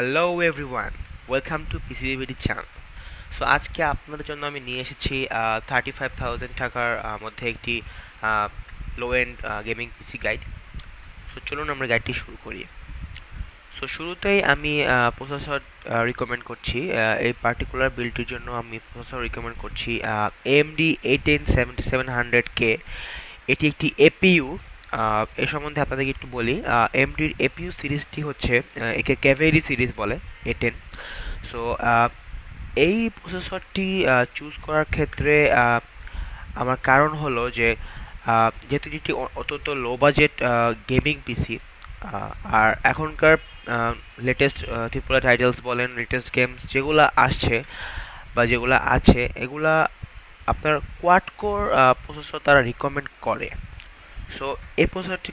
Hello everyone, welcome to PCBBD channel. So আজকে আপনাদের জন্য আমি নিয়ে এসেছি 35,000 টাকার মধ্যে একটি লো and gaming PC guide. So চলুন আমরা গাইডটি শুরু করি। সো শুরুতেই আমি প্রসেসর রিকমেন্ড করছি। এই পার্টিকুলার বিল্ডটির জন্য আমি প্রসেসর রিকমেন্ড করছি AMD A10 7700K। এটি একটি এপিইউ। এ সম্বন্ধে আপনাদেরকে একটু বলি। এমডির এপিইউ সিরিজটি হচ্ছে একে ক্যাভেরি সিরিজ বলে, A10। সো এই প্রসেসরটি চুজ করার ক্ষেত্রে আমার কারণ হলো যে যেহেতু এটি অত্যন্ত লো বাজেট গেমিং পিসি, আর এখনকার লেটেস্ট ট্রিপল টাইটেলস বলেন, লেটেস্ট গেমস যেগুলো আসছে বা যেগুলো আছে, এগুলা আপনার কোয়াড কোর প্রসেসর তারা রিকমেন্ড করে। সো এই প্রসেসরটি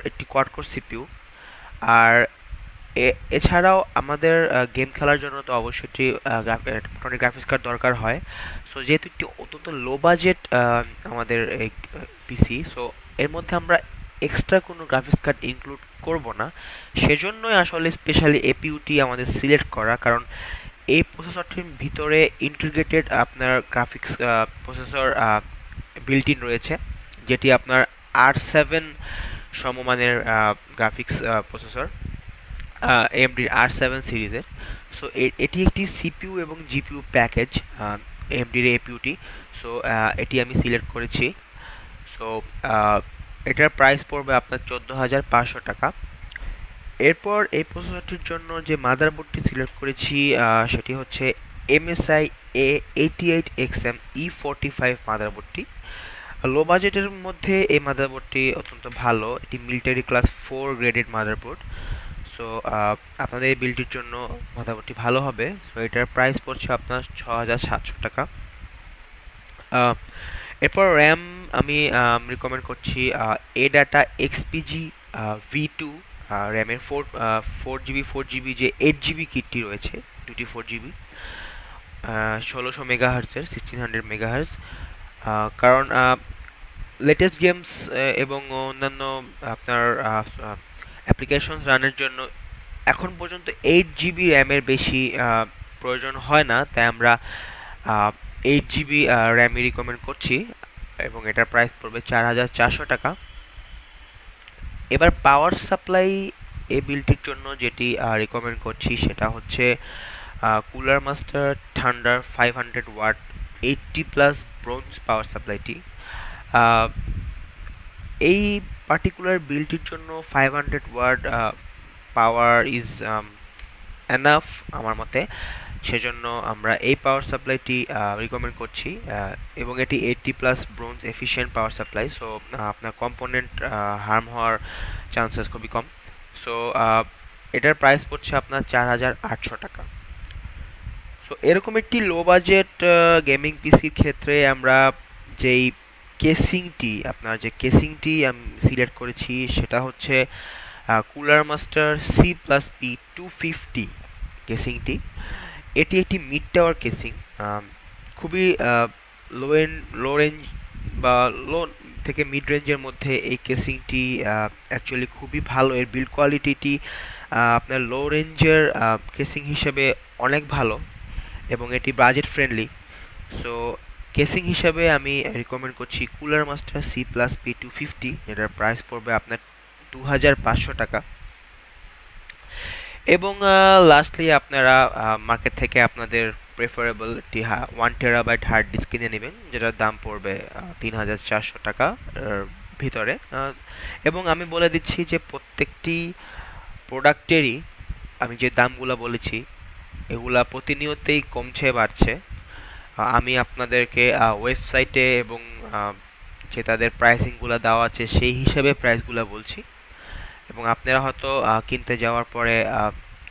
একটি কোয়াড কোর সিপিইউ। আর এছাড়াও আমাদের গেম খেলার জন্য তো অবশ্যই একটি মোটামুটি গ্রাফিক্স কার্ড দরকার হয়। সো যেহেতু একটি অত্যন্ত লো বাজেট আমাদের এই পিসি, সো এর মধ্যে আমরা এক্সট্রা কোনো গ্রাফিক্স কার্ড ইনক্লুড করব না। সেজন্যই আসলে স্পেশালি এপিইউটি আমাদের সিলেক্ট করা, কারণ এই প্রসেসরটির ভিতরে ইন্টিগ্রেটেড আপনার গ্রাফিক্স প্রসেসর বিল্ট ইন রয়েছে, যেটি আপনার R7 সমমানের গ্রাফিক্স প্রসেসর, AMDর R7 সিরিজের। সো এটি একটি সিপিইউ এবং জিপিইউ প্যাকেজ, AMDর এপিইউটি। সো এটি আমি সিলেক্ট করেছি। সো এটার প্রাইস পড়বে আপনার 14,500 টাকা। এরপর এই প্রসেসরটির জন্য যে মাদারবোর্ডটি সিলেক্ট করেছি সেটি হচ্ছে MSI A88XM E45 মাদারবোর্ডটি। লো বাজেটের মধ্যে এই মাদারবোর্ডটি অত্যন্ত ভালো। এটি military class 4 graded motherboard. So আপনাদের এই বিলটির জন্য মাদারবোর্ডটি ভালো হবে। সো এটার প্রাইস পড়ছে আপনার 6,700 টাকা। এরপর র্যাম আমি রিকমেন্ড করছি ADATA XPG V2 র্যামের 4GB যে 8GB কিটটি রয়েছে, দুটি 4GB, 1600 মেগাহার্জের 1600 মেগাহার্জ। কারণ লেটেস্ট গেমস এবং অন্যান্য আপনার অ্যাপ্লিকেশনস রানের জন্য এখন পর্যন্ত 8GB র্যামের বেশি প্রয়োজন হয় না, তাই আমরা 8GB র্যামই রিকমেন্ড করছি এবং এটার প্রাইস পড়বে 4,400 টাকা। এবার পাওয়ার সাপ্লাই এই বিলটির জন্য যেটি রিকমেন্ড করছি সেটা হচ্ছে Cooler Master Thunder 500 watt 80+ bronze power সাপ্লাইটি। এই পার্টিকুলার বিলটির জন্য 500 ওয়াট পাওয়ার ইজ এনাফ আমার মতে। সেজন্য আমরা এই পাওয়ার সাপ্লাইটি রিকমেন্ড করছি, এবং এটি 80+ bronze efficient power supply. So আপনার কম্পোনেন্ট হার্ম হওয়ার চান্সেস খুবই কম। সো এটার প্রাইস পড়ছে আপনার 4,800 টাকা। সো এরকম একটি লো বাজেট গেমিং পিসির ক্ষেত্রে আমরা যেই কেসিংটি আমি সিলেক্ট করেছি সেটা হচ্ছে কুলার মাস্টার C+P250 কেসিংটি। এটি একটি মিড টাওয়ার কেসিং, খুবই লো রেঞ্জ বা লো থেকে মিড রেঞ্জের মধ্যে এই কেসিংটি অ্যাকচুয়ালি খুবই ভালো। এর বিল্ড কোয়ালিটিটি আপনার লো রেঞ্জের কেসিং হিসেবে অনেক ভালো এবং এটি বাজেট ফ্রেন্ডলি। সো কেসিং হিসাবে আমি রিকমেন্ড করছি কুলার মাস্টার C+P250। এটার প্রাইস পড়বে আপনার 2,500 টাকা। এবং লাস্টলি আপনারা মার্কেট থেকে আপনাদের প্রেফারেবল একটি 1 TB হার্ড ডিস্ক কিনে নেবেন, যেটার দাম পড়বে 3,400 টাকা ভিতরে। এবং আমি বলে দিচ্ছি যে প্রত্যেকটি প্রোডাক্টেরই আমি যে দামগুলো বলেছি এগুলা প্রতিনিয়তই কমছে বাড়ছে। আমি আপনাদেরকে ওয়েবসাইটে এবং যে তাদের প্রাইসিংগুলো দেওয়া আছে সেই হিসাবে প্রাইসগুলো বলছি, এবং আপনারা হয়তো কিনতে যাওয়ার পরে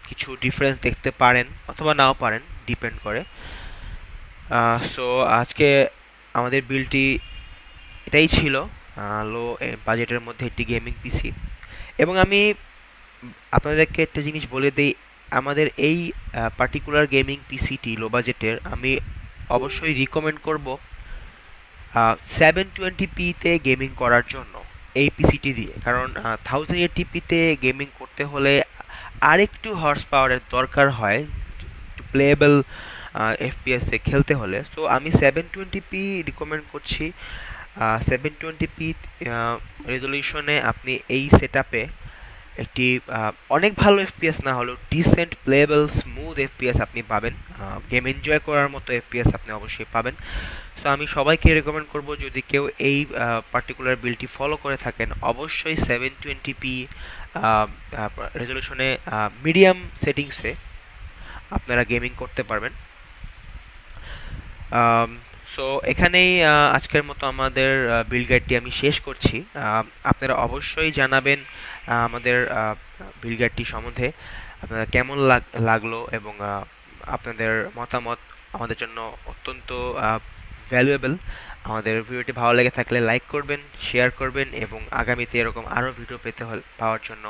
কিছু ডিফারেন্স দেখতে পারেন অথবা নাও পারেন, ডিপেন্ড করে। সো আজকে আমাদের বিলটি এটাই ছিল, লো বাজেটের মধ্যে একটি গেমিং পিসি। এবং আমি আপনাদেরকে একটা জিনিস বলে দিই, আমাদের এই পার্টিকুলার গেমিং পিসিটি লো বাজেটের আমি অবশ্যই রিকমেন্ড করব 720pতে গেমিং করার জন্য এই পিসিটি দিয়ে। কারণ 1080pতে গেমিং করতে হলে আরেকটু হর্স পাওয়ারের দরকার হয় প্লেয়েবল এফপিএসে খেলতে হলে। সো আমি 720p রিকমেন্ড করছি। 720p রেজলিউশনে আপনি এই সেটআপে একটি অনেক ভালো এফপিএস না হলেও ডিসেন্ট প্লেয়েবল স্মুথ এফপিএস আপনি পাবেন। গেম এনজয় করার মতো এফপিএস আপনি অবশ্যই পাবেন। সো আমি সবাইকে রেকমেন্ড করব, যদি কেউ এই পার্টিকুলার বিলটি ফলো করে থাকেন, অবশ্যই 720p রেজলিউশনে মিডিয়াম সেটিংসে আপনারা গেমিং করতে পারবেন। সো এখানেই আজকের মতো আমাদের বিল্ড গাইডটি আমি শেষ করছি। আপনারা অবশ্যই জানাবেন আমাদের বিল্ড গাইডটি সম্বন্ধে আপনারা কেমন লাগলো, এবং আপনাদের মতামত আমাদের জন্য অত্যন্ত ভ্যালুয়েবল। আমাদের ভিডিওটি ভালো লেগে থাকলে লাইক করবেন, শেয়ার করবেন, এবং আগামীতে এরকম আরও ভিডিও পেতে পাওয়ার জন্য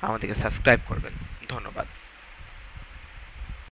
আমাদেরকে সাবস্ক্রাইব করবেন। ধন্যবাদ।